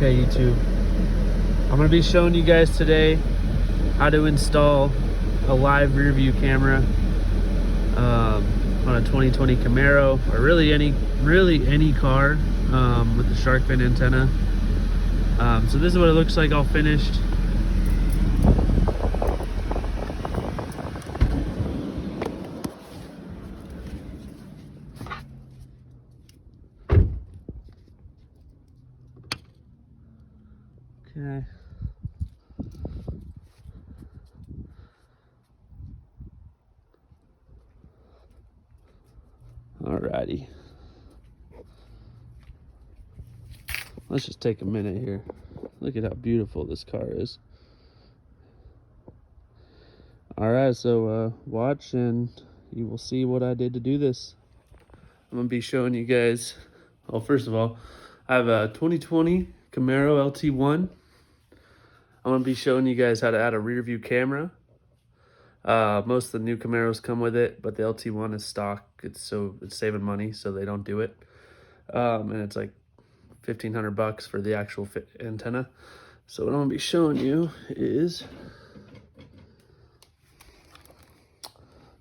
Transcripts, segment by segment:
Okay, YouTube, I'm going to be showing you guys today how to install a live rear view camera on a 2020 Camaro, or really any car with the shark fin antenna. So this is what it looks like all finished. Okay. Alrighty. Let's just take a minute here. Look at how beautiful this car is. Alright, so watch and you will see what I did to do this. I'm going to be showing you guys, well, first of all, I have a 2020 Camaro LT1. I'm going to be showing you guys how to add a rear view camera. Most of the new Camaros come with it, but the LT1 is stock. It's saving money, so they don't do it. And it's like $1,500 for the actual antenna. So what I'm gonna be showing you is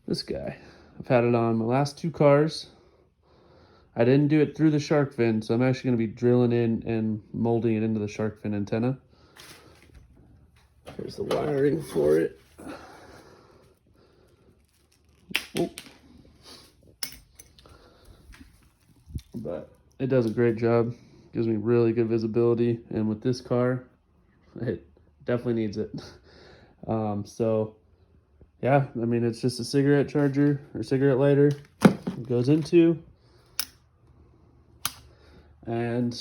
this guy. I've had it on my last two cars. I didn't do it through the shark fin, so I'm actually gonna be drilling in and molding it into the shark fin antenna. Here's the wiring for it. Oh. But it does a great job. Gives me really good visibility, and with this car, it definitely needs it. So yeah, I mean, it's just a cigarette charger or cigarette lighter. It goes into, and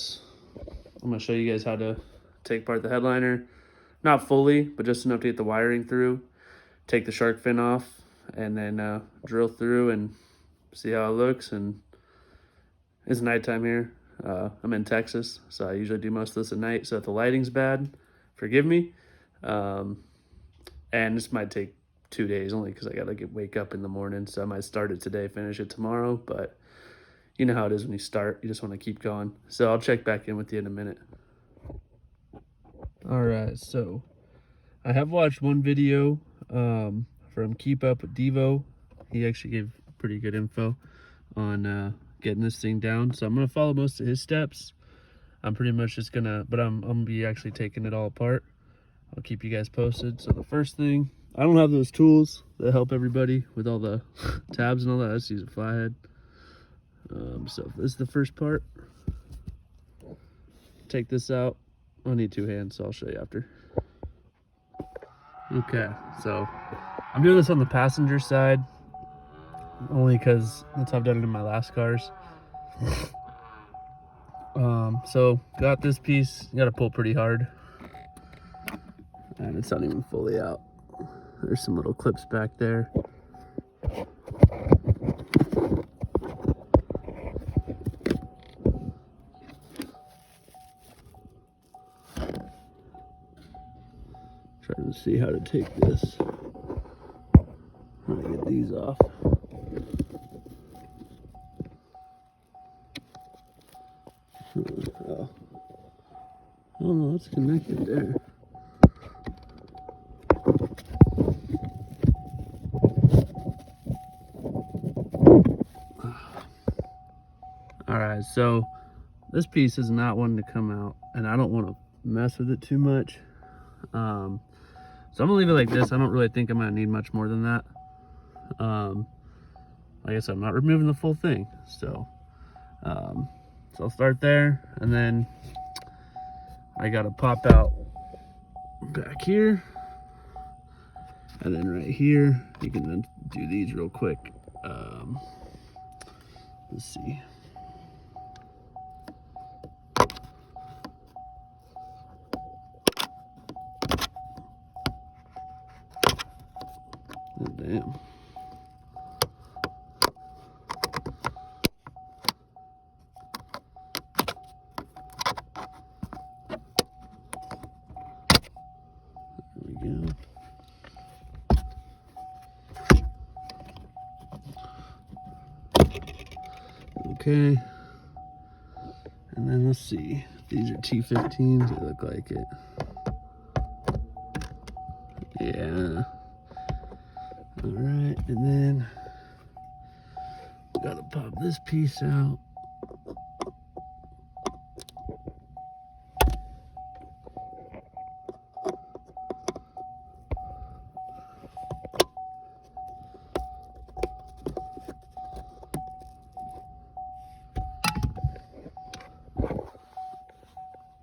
I'm gonna show you guys how to take apart the headliner. Not fully, but just enough to get the wiring through. Take the shark fin off, and then drill through and see how it looks. And it's nighttime here. I'm in Texas, so I usually do most of this at night. So if the lighting's bad, forgive me. And this might take 2 days, only because I gotta wake up in the morning. So I might start it today, finish it tomorrow. But you know how it is when you start. You just want to keep going. So I'll check back in with you in a minute. All right, so I have watched one video from Keep Up with Devo. He actually gave pretty good info on getting this thing down. So I'm gonna follow most of his steps. I'm pretty much just gonna, but I'm gonna be actually taking it all apart. I'll keep you guys posted. So the first thing, I don't have those tools that help everybody with all the tabs and all that. I just use a flathead. So this is the first part. Take this out. I'll need two hands, so I'll show you after. Okay, so I'm doing this on the passenger side, only because that's how I've done it in my last cars. So got this piece, you gotta pull pretty hard, and it's not even fully out. There's some little clips back there. Trying to see how to take this. I'm gonna get these off. Oh no, it's connected there. Alright, so this piece is not one to come out, and I don't want to mess with it too much. So I'm gonna leave it like this. I don't really think I'm gonna need much more than that. Like I said, I'm not removing the full thing. So I'll start there, and then I gotta pop out back here, and then right here. You can then do these real quick. Let's see. Oh, damn. There we go. Okay. And then let's see. These are T15s, they look like it. Yeah. All right, and then gotta pop this piece out.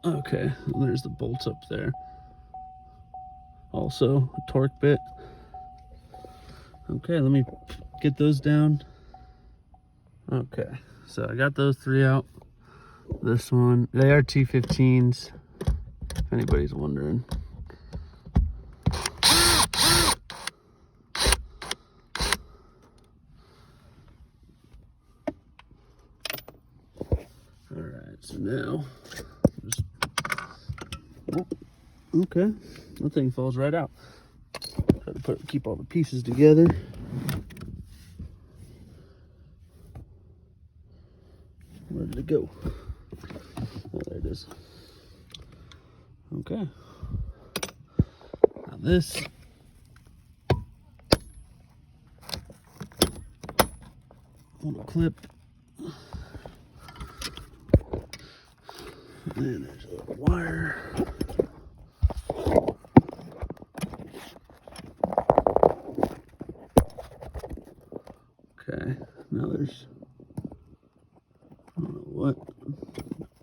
Okay, there's the bolts up there. Also, a torque bit. Okay, let me get those down. Okay, so I got those three out. This one, they are T15s, if anybody's wondering. All right, so now, just, oh, okay, that thing falls right out. Try to keep all the pieces together. Where did it go? Oh, there it is. Okay. Now this little clip. And then there's a little wire. Okay. Now there's, I don't know what.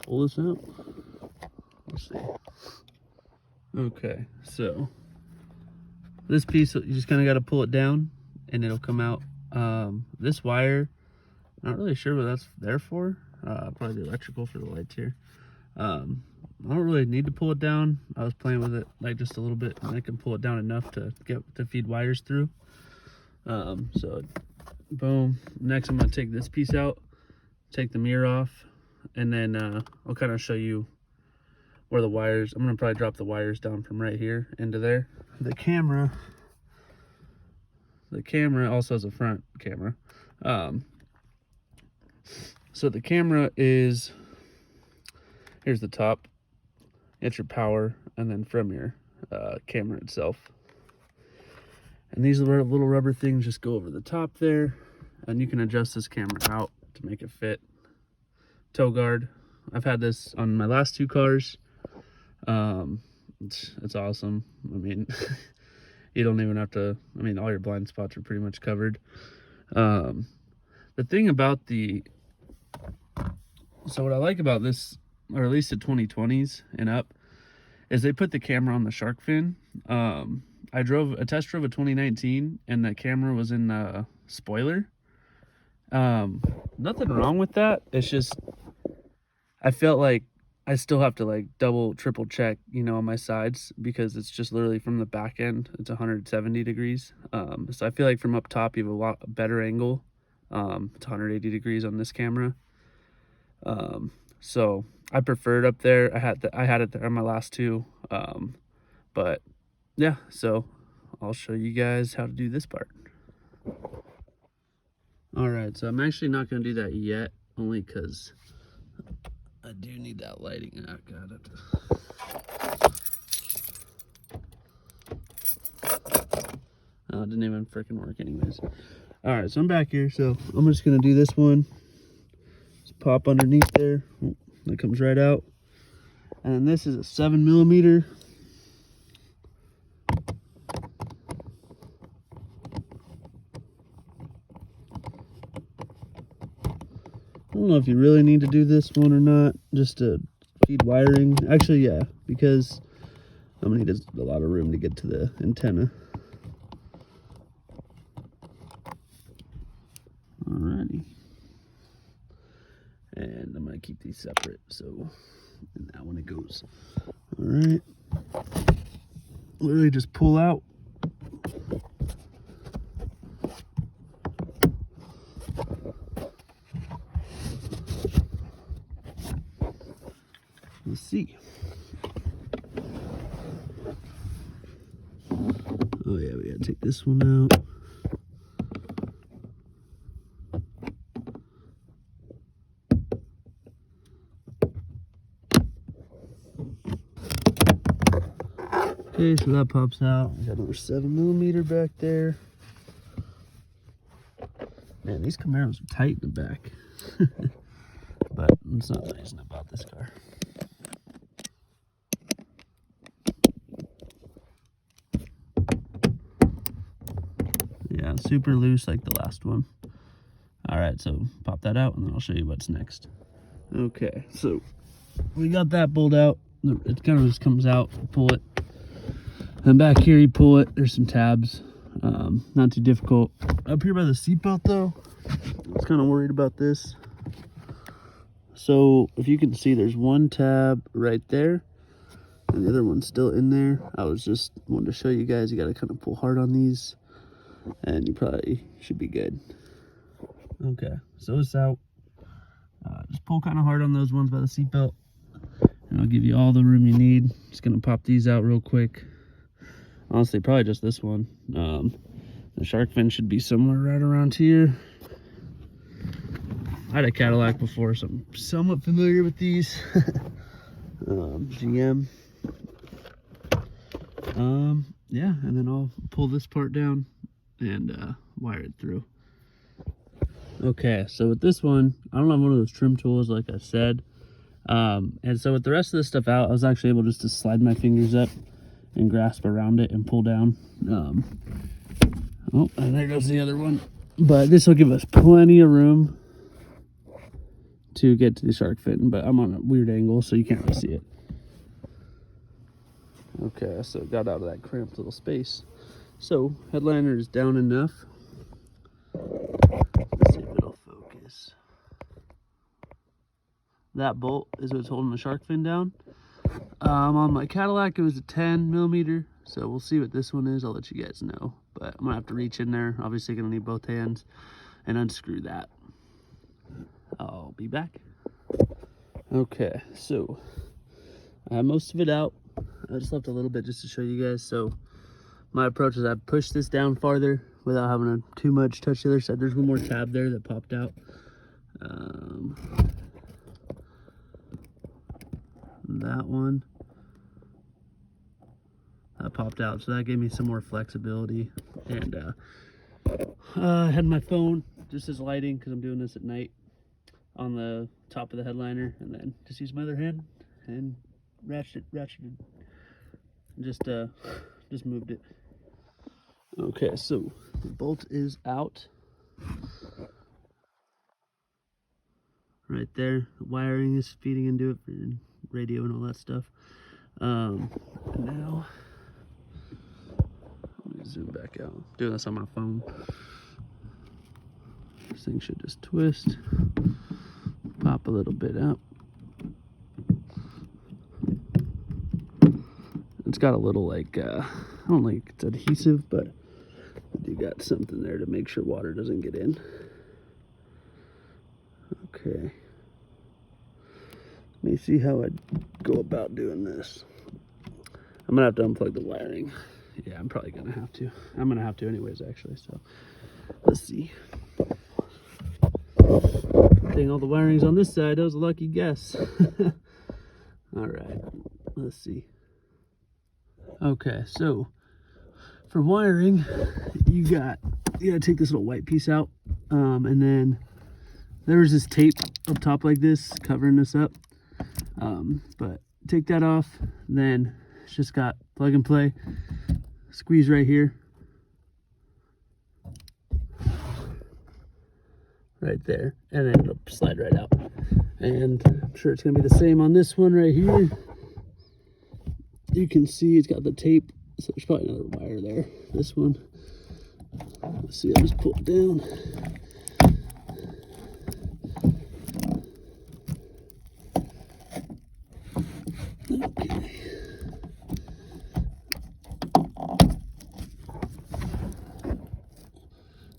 Pull this out. Let's see. Okay, so this piece, you just kind of got to pull it down and it'll come out. This wire, not really sure what that's there for. Probably the electrical for the lights here. I don't really need to pull it down. I was playing with it like just a little bit, and I can pull it down enough to feed wires through. So boom. Next, I'm gonna take this piece out, take the mirror off, and then I'll kind of show you where the wires. I'm gonna probably drop the wires down from right here into there. The camera also has a front camera. So the camera is, here's the top. It's your power, and then from your camera itself. And these little rubber things just go over the top there, and you can adjust this camera out to make it fit. Tow guard. I've had this on my last two cars. It's awesome. I mean, you don't even have to, I mean, all your blind spots are pretty much covered. The thing about so what I like about this, or at least the 2020s and up, is they put the camera on the shark fin. I test drove a 2019, and the camera was in the spoiler. Nothing wrong with that. It's just, I felt like I still have to like double, triple check, you know, on my sides, because it's just literally from the back end, it's 170 degrees. So I feel like from up top, you have a lot better angle. It's 180 degrees on this camera. So I prefer it up there. I had it there on my last two. But yeah, so I'll show you guys how to do this part. All right, so I'm actually not going to do that yet, only because I do need that lighting. Oh, got it. Oh, it didn't even freaking work anyways. All right, so I'm back here. So I'm just going to do this one. Just pop underneath there. Oh, that comes right out. And then this is a 7mm. I don't know if you really need to do this one or not, just to feed wiring. Actually, yeah, because I'm gonna need a lot of room to get to the antenna. Alrighty. And I'm gonna keep these separate, so in that one it goes. Alright. Literally just pull out. Let's see. Oh yeah, we gotta take this one out. Okay, so that pops out. We got another 7mm back there. Man, these Camaros are tight in the back. But it's not nice about this car. Yeah, super loose like the last one. All right, so pop that out and then I'll show you what's next. Okay, so we got that bolt out. It kind of just comes out, pull it. And back here you pull it, there's some tabs. Not too difficult. Up here by the seatbelt though, I was kind of worried about this. So if you can see, there's one tab right there and the other one's still in there. I was just wanted to show you guys, you got to kind of pull hard on these and you probably should be good. Okay, so it's out. Just pull kind of hard on those ones by the seatbelt and I'll give you all the room you need. Just gonna pop these out real quick. Honestly, probably just this one. The shark fin should be somewhere right around here. I had a Cadillac before, so I'm somewhat familiar with these. GM. Yeah, and then I'll pull this part down and wire it through. Okay, so with this one, I don't have one of those trim tools like I said. And so with the rest of this stuff out, I was actually able just to slide my fingers up and grasp around it and pull down. Oh, and there goes the other one. But this will give us plenty of room to get to the shark fin, but I'm on a weird angle, so you can't really see it. Okay, so it got out of that cramped little space. So headliner is down enough. Let's see if it'll focus. That bolt is what's holding the shark fin down. On my Cadillac, it was a 10mm, so we'll see what this one is. I'll let you guys know, but I'm gonna have to reach in there. Obviously gonna need both hands and unscrew that. I'll be back. Okay, so I have most of it out. I just left a little bit just to show you guys. So my approach is I push this down farther without having to too much touch the other side. There's one more tab there that popped out. That one. That popped out, so that gave me some more flexibility. And I had my phone just as lighting because I'm doing this at night on the top of the headliner, and then just use my other hand and ratcheted, just moved it. Okay, so the bolt is out right there. The wiring is feeding into it for radio and all that stuff. Now let me zoom back out. I'm doing this on my phone. This thing should just twist, pop a little bit out. It's got a little like I don't think it's adhesive, but you got something there to make sure water doesn't get in. Okay, let me see how I'd go about doing this. I'm gonna have to unplug the wiring. Yeah, I'm probably gonna have to. I'm gonna have to anyways, actually. So let's see. Dang, all the wiring's on this side. That was a lucky guess. All right, let's see. Okay, so for wiring, you gotta take this little white piece out, and then there's this tape up top like this covering this up. But take that off, then it's just got plug and play, squeeze right here, right there, and then it'll slide right out. And I'm sure it's gonna be the same on this one right here. You can see it's got the tape, so there's probably another wire there. This one, let's see, I'll just pull it down. Okay.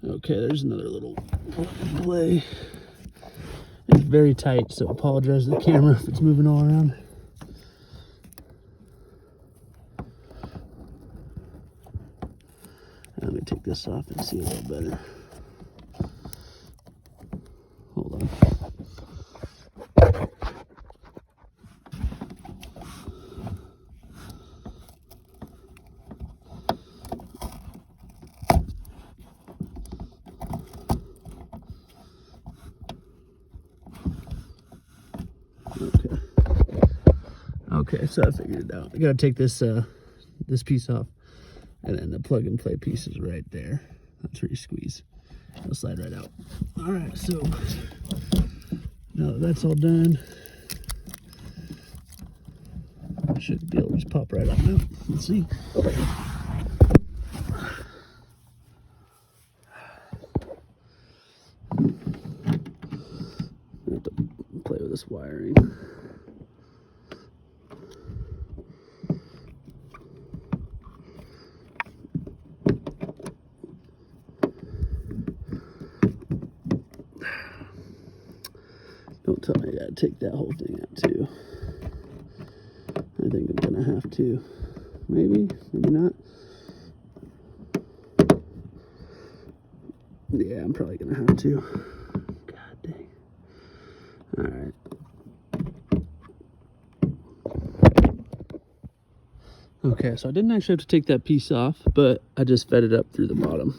Okay, there's another little play. It's very tight, so apologize to the camera if it's moving all around. Let me take this off and see a little better. Hold on. Okay, so I figured it out. I gotta take this this piece off, and then the plug and play piece is right there. That's where you squeeze. It'll slide right out. All right, so now that that's all done, I should be able to just pop right out now. Let's see. I have to play with this wiring. Don't tell me I gotta take that whole thing out too. I think I'm gonna have to. Maybe, maybe not. Yeah, I'm probably gonna have to. God dang. All right. Okay, so I didn't actually have to take that piece off, but I just fed it up through the bottom.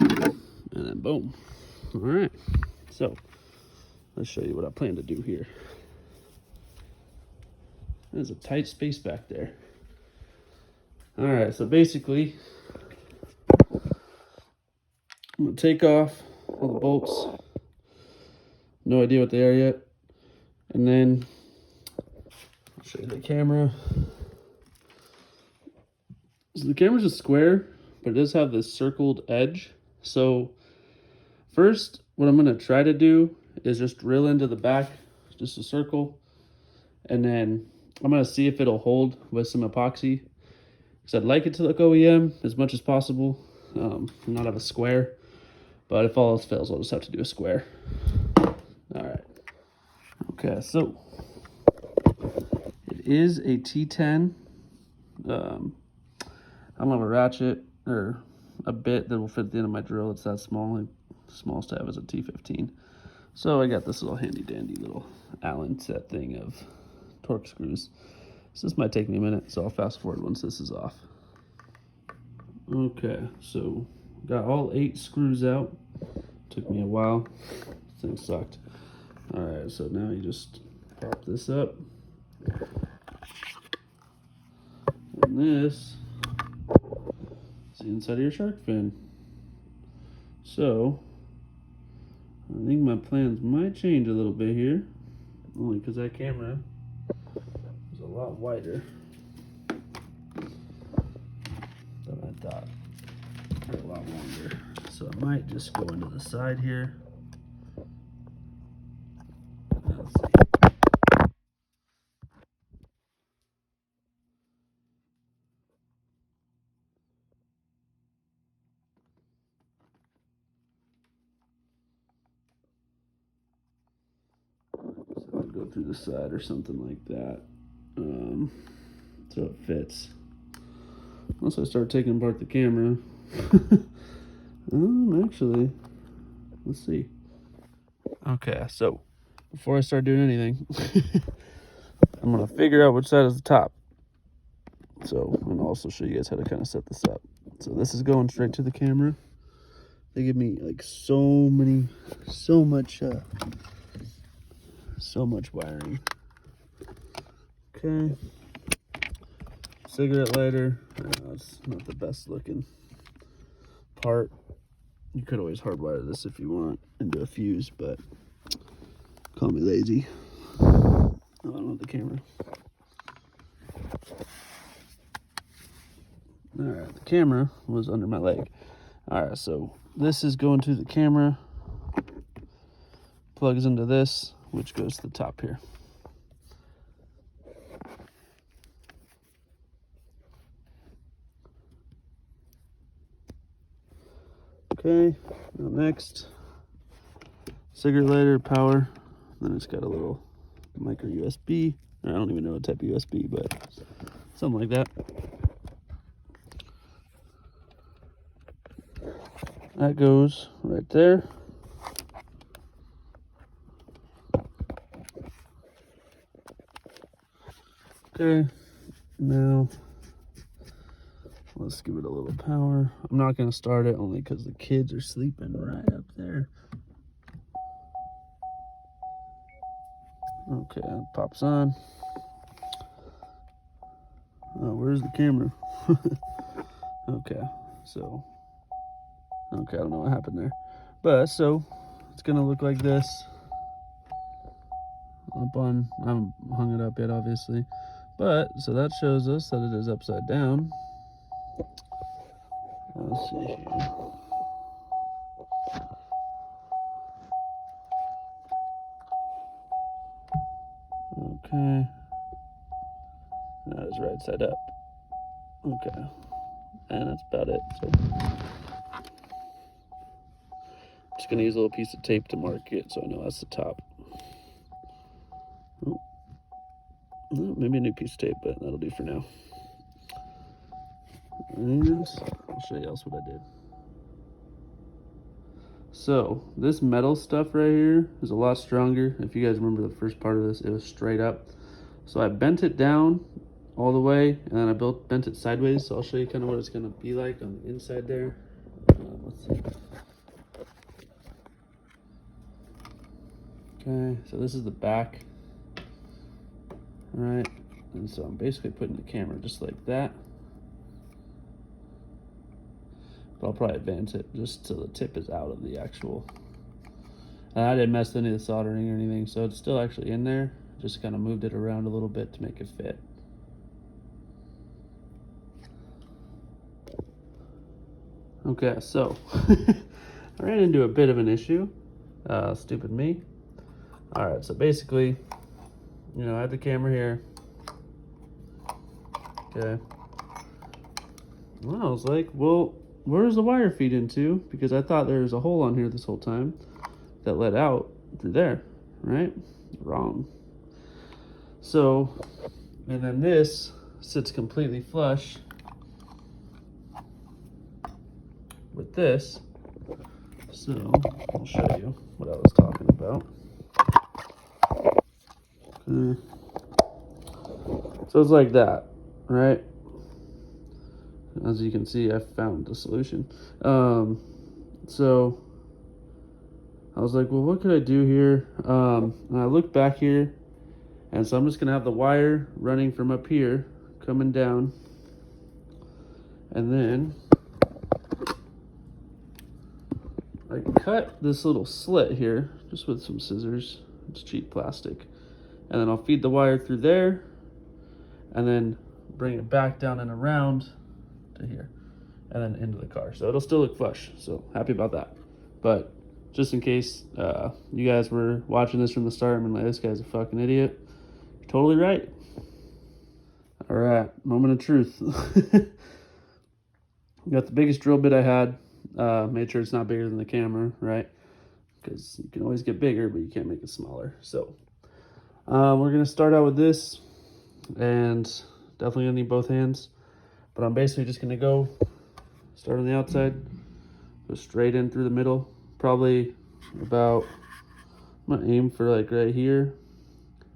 And then boom. All right. So let's show you what I plan to do here. There's a tight space back there. All right, so basically, I'm gonna take off all the bolts. No idea what they are yet. And then I'll show you the camera. So the camera's a square, but it does have this circled edge. So first, what I'm gonna try to do is just drill into the back, just a circle. And then I'm gonna see if it'll hold with some epoxy. Because I'd like it to look OEM as much as possible, not have a square. But if all else fails, I'll just have to do a square. All right. Okay, so it is a T10. I don't have a ratchet or a bit that will fit at the end of my drill. It's that small. The smallest I have is a T15. So I got this little handy dandy little Allen set thing of torque screws. So this might take me a minute, so I'll fast forward once this is off. Okay, so got all 8 screws out. Took me a while. This thing sucked. All right, so now you just pop this up. And this is the inside of your shark fin. So I think my plans might change a little bit here, only because that camera is a lot wider than I thought, or a lot longer. So I might just go into the side here. Let's see. So I'll go through the side or something like that, so it fits. Unless I start taking apart the camera. Actually, let's see. Okay, so before I start doing anything, I'm gonna figure out which side is the top. So, and I'll also show you guys how to kind of set this up. So this is going straight to the camera. They give me like so much wiring. Okay. Cigarette lighter. I know it's not the best looking part. You could always hardwire this if you want into a fuse, but call me lazy. Oh, I don't have the camera. All right, the camera was under my leg. All right, so this is going to the camera, plugs into this, which goes to the top here. Okay, now next, cigarette lighter, power, then it's got a little micro USB. I don't even know what type of USB, but something like that. That goes right there. Okay, now let's give it a little power. I'm not going to start it only because the kids are sleeping right up there. Okay, it pops on. Oh, where's the camera? Okay, so, okay, I don't know what happened there. But, so, it's gonna look like this. Up on, I haven't hung it up yet, obviously. But, so that shows us that it is upside down. Let's see here. Okay. That is right side up. Okay. And that's about it. So, just gonna use a little piece of tape to mark it so I know that's the top. Oh. Well, maybe a new piece of tape, but that'll do for now. And I'll show you else what I did. So this metal stuff right here is a lot stronger. If you guys remember the first part of this, it was straight up. So I bent it down all the way, and then I bent it sideways. So I'll show you kind of what it's gonna be like on the inside there. Let's see. Okay, so this is the back. All right, and so I'm basically putting the camera just like that. But I'll probably advance it just so the tip is out of the actual. And I didn't mess with any of the soldering or anything, so it's still actually in there. Just kind of moved it around a little bit to make it fit. Okay, so I ran into a bit of an issue. Stupid me. All right, so basically, you know, I had the camera here. Okay. Well, I was like, well, where's the wire feed into? Because I thought there was a hole on here this whole time that led out through there, right? Wrong. So, and then this sits completely flush with this. So, I'll show you what I was talking about. So it's like that, right? As you can see, I found the solution. So I was like, well, what could I do here? And I looked back here, and so I'm just gonna have the wire running from up here, coming down, and then I cut this little slit here, just with some scissors. It's cheap plastic. And then I'll feed the wire through there, and then bring it back down and around to here, and then into the car. So it'll still look flush, so happy about that. But just in case you guys were watching this from the start and like, this guy's a fucking idiot, you're totally right. All right, moment of truth. Got the biggest drill bit I had. Made sure it's not bigger than the camera, right? Because you can always get bigger, but you can't make it smaller. So we're gonna start out with this, and definitely gonna need both hands. But I'm basically just gonna go start on the outside, go straight in through the middle, probably about, I'm gonna aim for like right here,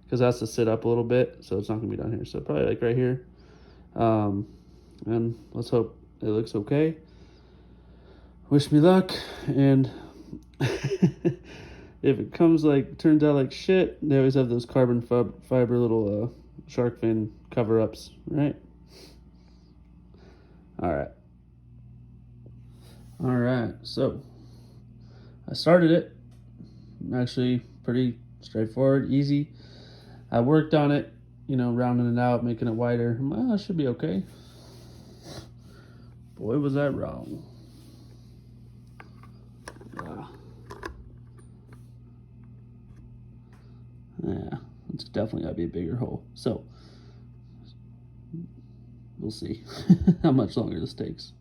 because that's to sit up a little bit, so it's not gonna be down here. So probably like right here, and let's hope it looks okay. Wish me luck, and if it turns out like shit, they always have those carbon fiber little shark fin cover-ups, right? All right, so I started it. Actually pretty straightforward, easy. I worked on it, you know, rounding it out, making it wider. Well, it should be okay. Boy, was I wrong. Yeah, it's definitely gotta be a bigger hole. So we'll see how much longer this takes.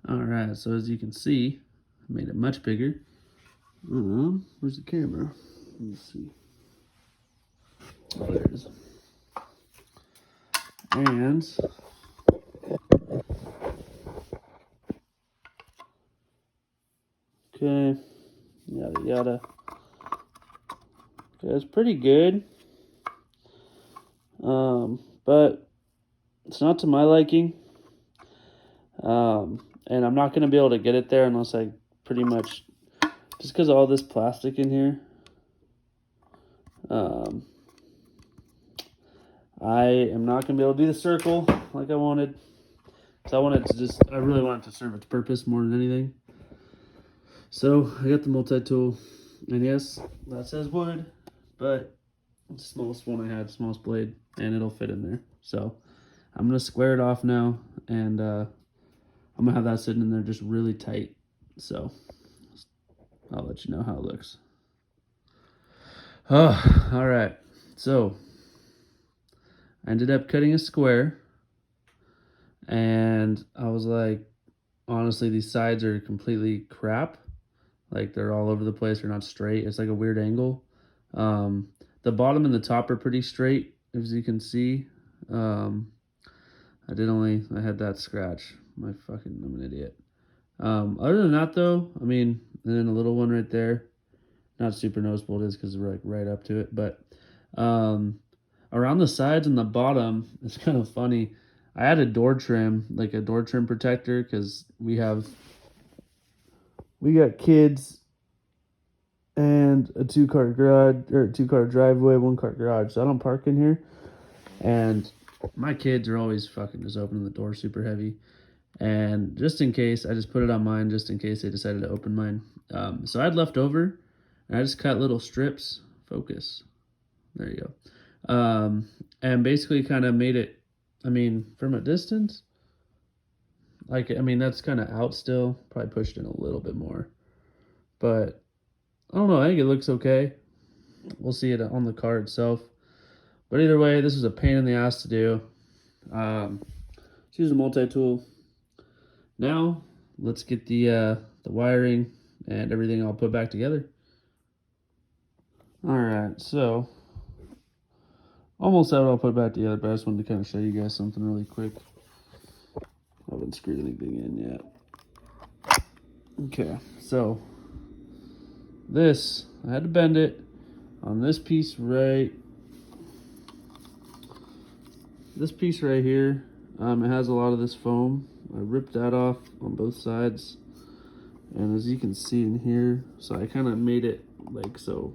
All right, so as you can see, I made it much bigger. Where's the camera? Let's see. Oh, there it is. And okay, yada yada. Okay, it's pretty good. But it's not to my liking. And I'm not gonna be able to get it there unless I pretty much, just because of all this plastic in here. I am not going to be able to do the circle like I wanted. So I really want it to serve its purpose more than anything. So I got the multi-tool, and yes, that says wood, but it's the smallest one I had, smallest blade, and it'll fit in there. So I'm going to square it off now, and I'm going to have that sitting in there just really tight. So I'll let you know how it looks. Oh, all right. So I ended up cutting a square, and I was like, honestly, these sides are completely crap. Like they're all over the place. They're not straight. It's like a weird angle. The bottom and the top are pretty straight, as you can see. I had that scratch. I'm an idiot. Other than that, though, I mean, and then a little one right there. Not super noticeable it is because we're like right up to it, but around the sides and the bottom, it's kind of funny. I had a door trim, like a door trim protector, because we got kids and a 2-car garage, or 2-car driveway, 1-car garage. So I don't park in here, and my kids are always fucking just opening the door super heavy. And just in case, I just put it on mine just in case they decided to open mine. So I had left over, and I just cut little strips. Focus. There you go. And basically kind of made it, I mean, from a distance, that's kind of out still. Probably pushed in a little bit more. But I don't know. I think it looks okay. We'll see it on the car itself. But either way, this is a pain in the ass to do. Let's use a multi-tool. Now, let's get the wiring and everything all put back together. All right, so almost have it all put back together, but I just wanted to kind of show you guys something really quick. I haven't screwed anything in yet. Okay, so this, I had to bend it on this piece right here. It has a lot of this foam. I ripped that off on both sides, and as you can see in here, so I kind of made it like so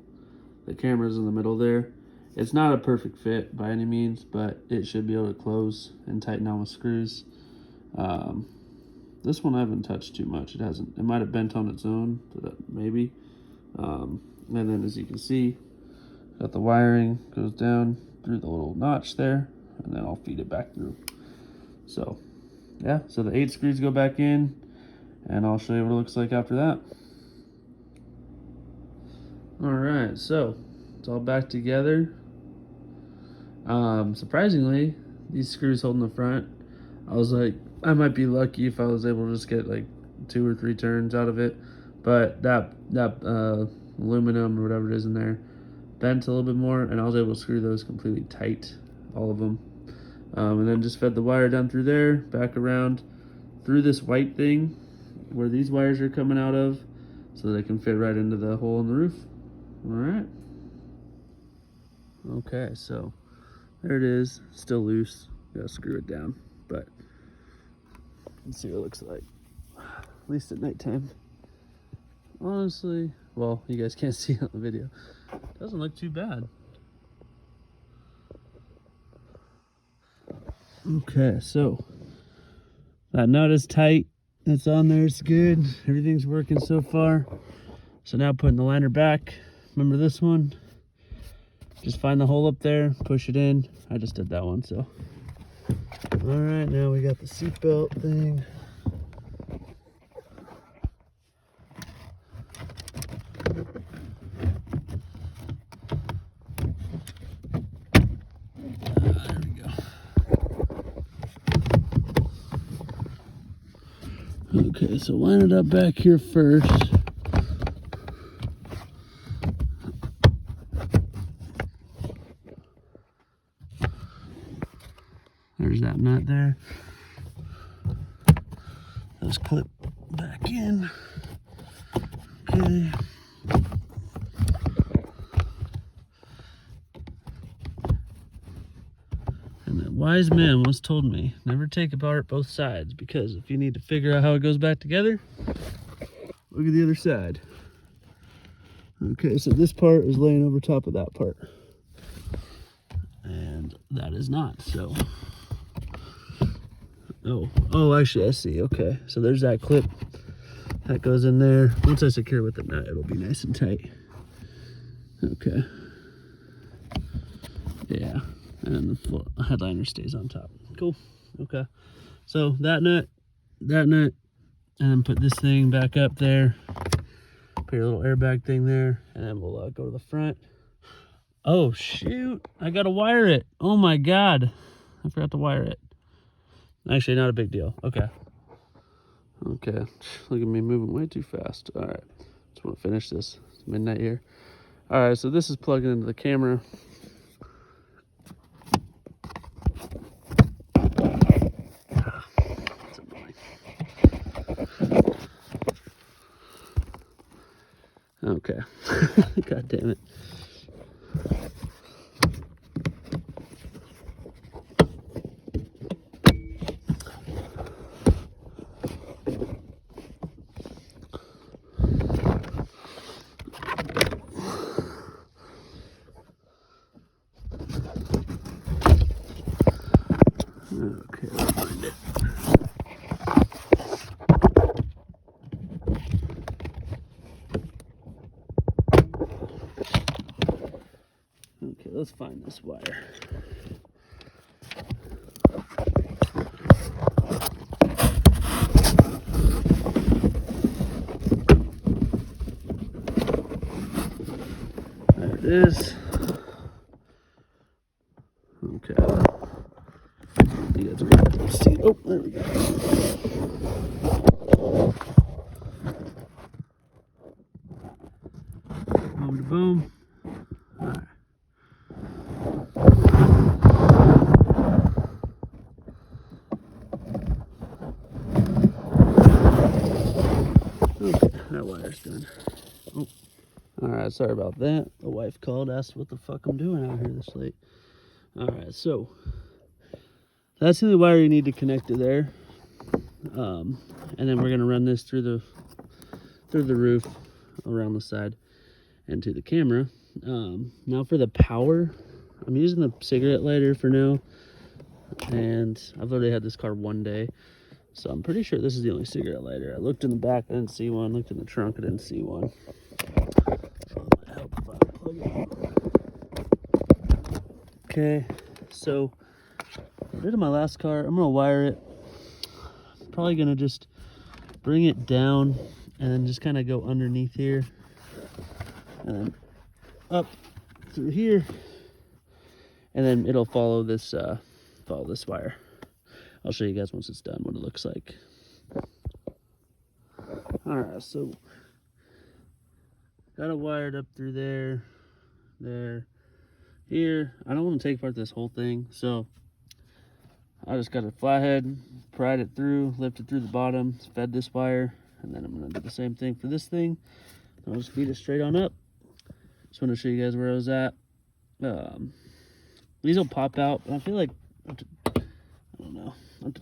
the camera's in the middle there. It's not a perfect fit by any means, but it should be able to close and tighten down with screws. This one I haven't touched too much. It might have bent on its own, maybe. And then as you can see, got the wiring goes down through the little notch there, and then I'll feed it back through. So yeah, so the 8 screws go back in, and I'll show you what it looks like after that. All right, so it's all back together. Surprisingly, these screws holding the front, I was like, I might be lucky if I was able to just get like 2 or 3 turns out of it, but that aluminum or whatever it is in there bent a little bit more, and I was able to screw those completely tight, all of them. And then just fed the wire down through there, back around through this white thing where these wires are coming out of, so they can fit right into the hole in the roof. All right. Okay, so there it is, still loose. Gotta screw it down, but let's see what it looks like, at least at nighttime. Honestly, well, you guys can't see it on the video. It doesn't look too bad. Okay, so that nut is tight. That's on there. It's good. Everything's working so far. So now putting the liner back. Remember this one? Just find the hole up there, push it in. I just did that one, so. All right, now we got the seatbelt thing. There we go. Okay, so line it up back here first. There's that nut there. Those clip back in. Okay. And that wise man once told me, never take apart both sides, because if you need to figure out how it goes back together, look at the other side. Okay, so this part is laying over top of that part. And and that is not. So oh actually I see. Okay, so there's that clip that goes in there. Once I secure with the nut, it'll be nice and tight. Okay, yeah, and then the headliner stays on top. Cool. Okay, so that nut, and then put this thing back up there, put your little airbag thing there, and then we'll go to the front. Oh shoot, I gotta wire it. Oh my god, I forgot to wire it. Actually, not a big deal. Okay, look at me moving way too fast. All right, just want to finish this. It's midnight here. All right, so this is plugging into the camera. That's annoying. Okay, god damn it. Okay, let's find it. Okay, let's find this wire. There it is. Okay. You guys are gonna see. Oh, there we go. Boom to boom. All right. Okay, that wire's done. Oh. All right, sorry about that. The wife called, asked what the fuck I'm doing out here this late. All right, so that's the wire you need to connect to there, and then we're gonna run this through the roof, around the side, and to the camera. Now for the power, I'm using the cigarette lighter for now, and I've already had this car 1 day, so I'm pretty sure this is the only cigarette lighter. I looked in the back, I didn't see one. Looked in the trunk, I didn't see one. So that might help if I plug it. Okay, so I did in my last car. I'm gonna wire it. Probably gonna just bring it down and then just kind of go underneath here and then up through here, and then it'll follow this wire. I'll show you guys once it's done what it looks like. All right, so got it wired up through there, here. I don't want to take apart this whole thing, so I just got a flathead, pried it through, lifted through the bottom, fed this wire, and then I'm gonna do the same thing for this thing. I'll just feed it straight on up. Just want to show you guys where I was at. These will pop out, but I feel like I don't know. I have to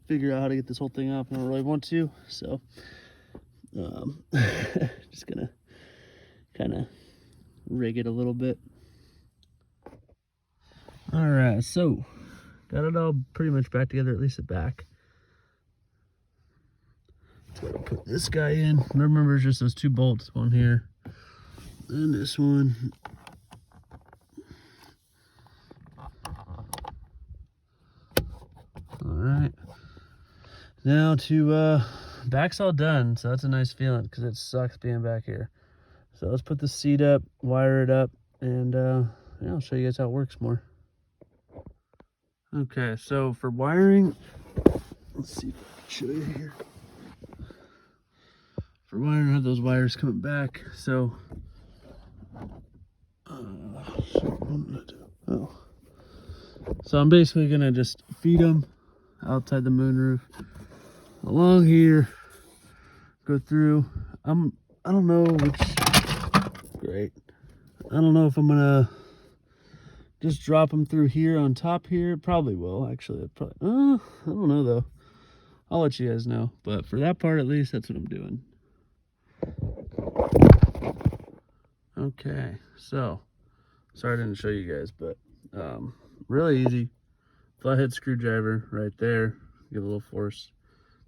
figure out how to get this whole thing up. I don't really want to, so just gonna kind of rig it a little bit. All right, so got it all pretty much back together, at least the back. So I'll put this guy in. Remember, it's just those 2 bolts, one here and this one. All right, now to back's all done, so that's a nice feeling because it sucks being back here. So let's put the seat up, wire it up, and yeah, I'll show you guys how it works more. Okay, so for wiring, let's see if I can show you here. For wiring, I have those wires coming back. So, so I'm basically gonna just feed them outside the moonroof, along here, go through. I don't know which. Great. I don't know if I'm gonna just drop them through here on top here. Probably will, actually. I don't know though. I'll let you guys know. But for that part, at least, that's what I'm doing. Okay, so sorry I didn't show you guys, but really easy. Flathead screwdriver right there. Give a little force.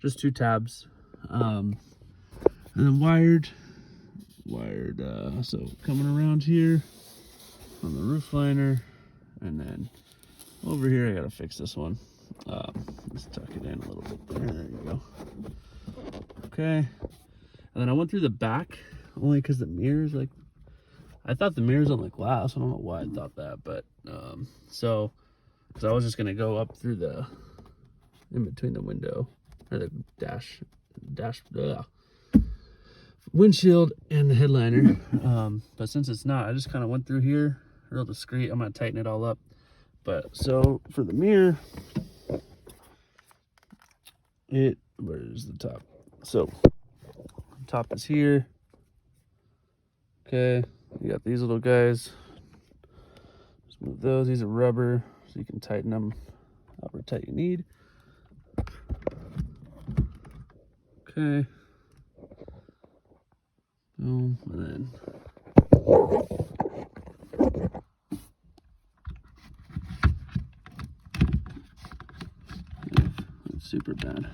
Just 2 tabs. And then wired. So coming around here on the roof liner, and then over here I gotta fix this one. Let's tuck it in a little bit there. There you go. Okay. And then I went through the back only because the mirrors, like, I thought the mirrors on the glass. I don't know why I thought that, but so because I was just gonna go up through the in between the window or the dash windshield and the headliner. But since it's not, I just kind of went through here real discreet. I'm gonna tighten it all up. But so for the mirror, where's the top? So top is here. Okay, you got these little guys. Just move those. These are rubber, so you can tighten them however tight you need. Okay. Boom, and then it's super bad.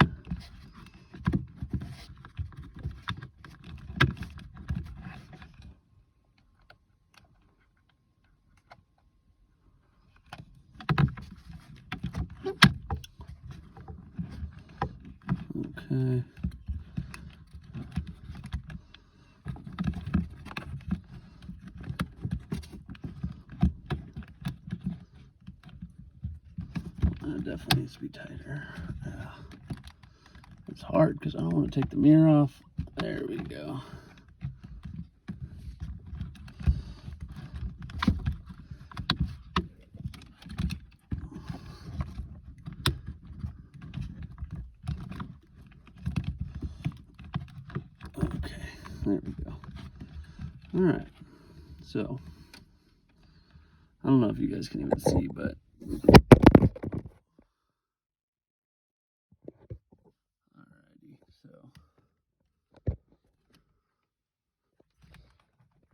Okay. That definitely needs to be tighter. Yeah. It's hard because I don't want to take the mirror off. There we go. Okay, there we go. All right, so I don't know if you guys can even see, but alrighty, so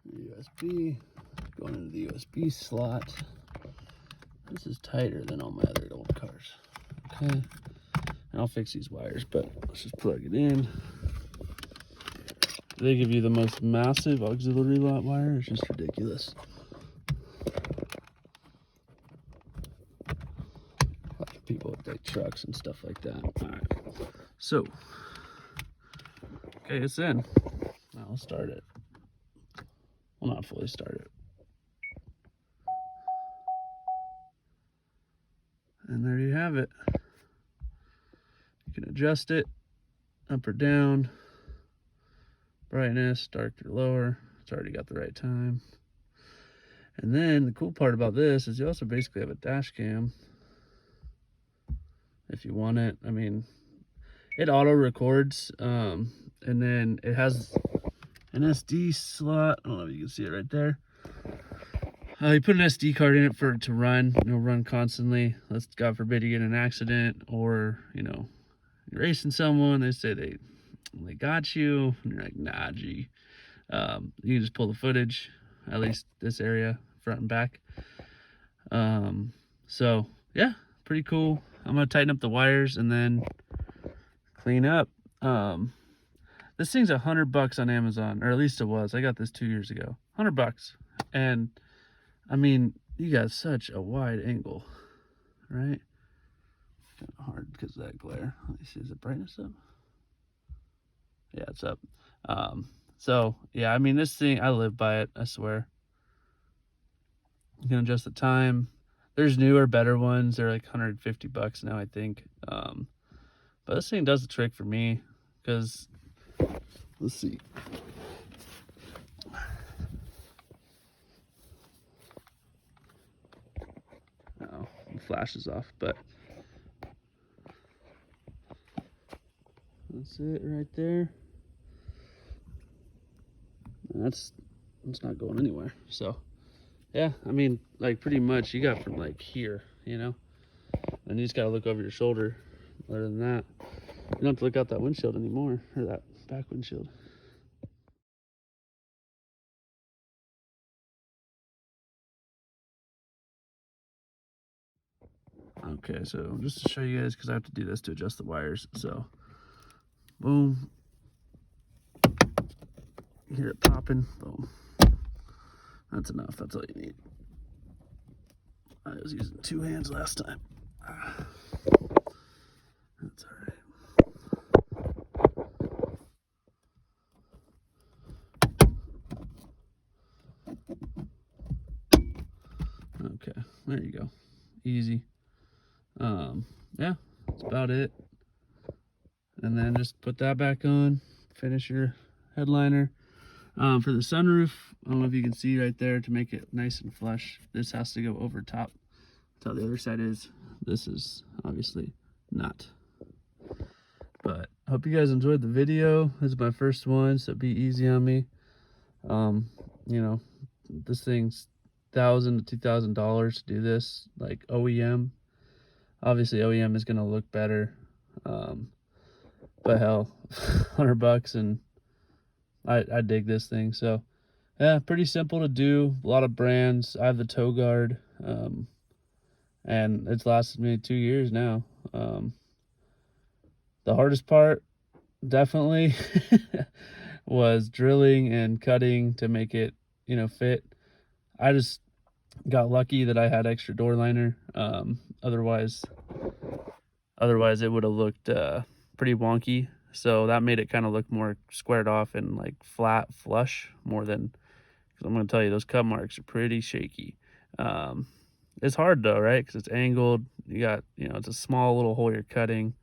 USB going into the USB slot. This is tighter than all my other old cars. Okay, and I'll fix these wires, but let's just plug it in. They give you the most massive auxiliary lot wire. It's just ridiculous. Like people with like trucks and stuff like that. All right, so okay, it's in. Now I'll start it. Well, not fully start it. And there you have it. You can adjust it up or down, brightness, dark or lower. It's already got the right time. And then the cool part about this is you also basically have a dash cam if you want it. I mean, it auto records, and then it has an SD slot. I don't know if you can see it right there. You put an SD card in it for it to run. It'll run constantly. Let's God forbid you get in an accident, or you're racing someone. They say they got you, and you're like, nah, gee. You can just pull the footage, at least this area, front and back. So yeah, pretty cool. I'm gonna tighten up the wires and then clean up. This thing's $100 on Amazon, or at least it was. I got this 2 years ago. $100, and I mean, you got such a wide angle, right? Kind of hard because of that glare. Let me see, is the brightness up? Yeah, it's up. So yeah, I mean, this thing, I live by it, I swear. You can adjust the time. There's newer, better ones. They're like $150 now, I think. But this thing does the trick for me because, let's see. Oh, it flashes off, but that's it right there. And that's not going anywhere. So yeah, I mean, like, pretty much you got from like here, and you just gotta look over your shoulder. Other than that, you don't have to look out that windshield anymore, or that back windshield. Okay, so just to show you guys, because I have to do this to adjust the wires. So, boom. You hear it popping. Boom. That's enough. That's all you need. I was using 2 hands last time. That's all right. Okay, there you go. Easy. Yeah, that's about it. And then just put that back on, finish your headliner. For the sunroof, I don't know if you can see right there, to make it nice and flush, this has to go over top. That's how the other side is. This is obviously not. But I hope you guys enjoyed the video. This is my first one, so be easy on me. You know, this thing's $1,000 to $2,000 to do this, like OEM. Obviously OEM is gonna look better, but hell, $100 and I dig this thing. So yeah, pretty simple to do. A lot of brands. I have the toe guard, and it's lasted me 2 years now. The hardest part definitely was drilling and cutting to make it, you know, fit. I just got lucky that I had extra door liner. Otherwise it would have looked pretty wonky. So that made it kind of look more squared off and like flat, flush, more than, because I'm going to tell you, those cut marks are pretty shaky. It's hard though, right? Because it's angled. You got, you know, it's a small little hole you're cutting.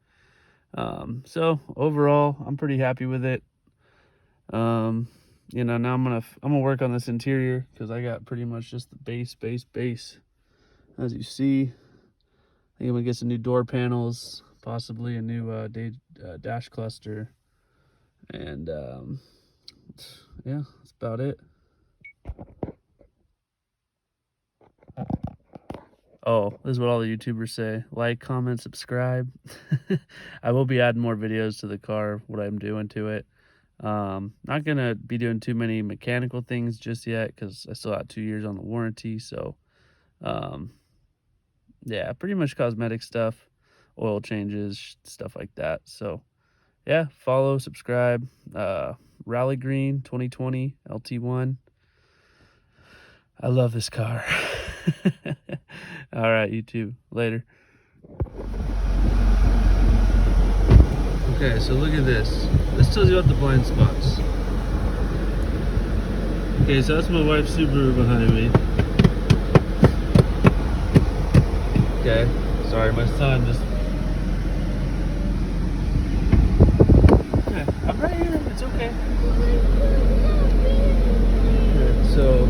So overall, I'm pretty happy with it. You know, now I'm gonna work on this interior, because I got pretty much just the base. As you see, I think I'm gonna get some new door panels, possibly a new dash cluster, and yeah, that's about it. Oh, this is what all the YouTubers say: like, comment, subscribe. I will be adding more videos to the car, what I'm doing to it. Not gonna be doing too many mechanical things just yet, because I still got 2 years on the warranty. So yeah, pretty much cosmetic stuff, oil changes, stuff like that. So yeah, follow, subscribe. Rally Green 2020 LT1. I love this car. All right, you too. Later. Okay, so look at this. This tells you about the blind spots. Okay, so that's my wife's Subaru behind me. Okay, sorry, my son just... Okay, I'm right here, it's okay. Okay, so,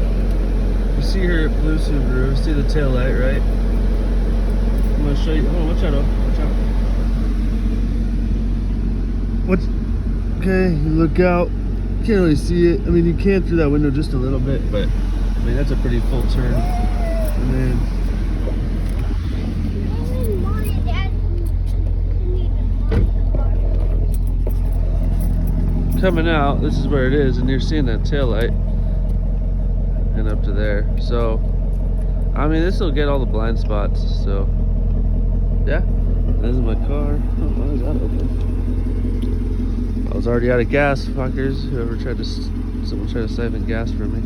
you see her blue Subaru, see the tail light, right? I'm gonna show you, oh, watch out, watch out. Okay, you look out, can't really see it. I mean, you can through that window just a little bit, but I mean, that's a pretty full turn. And then coming out, this is where it is, and you're seeing that tail light and up to there. So I mean, this will get all the blind spots. So yeah, this is my car. Oh, why is that open? I was already out of gas, fuckers. Someone tried to siphon gas from me.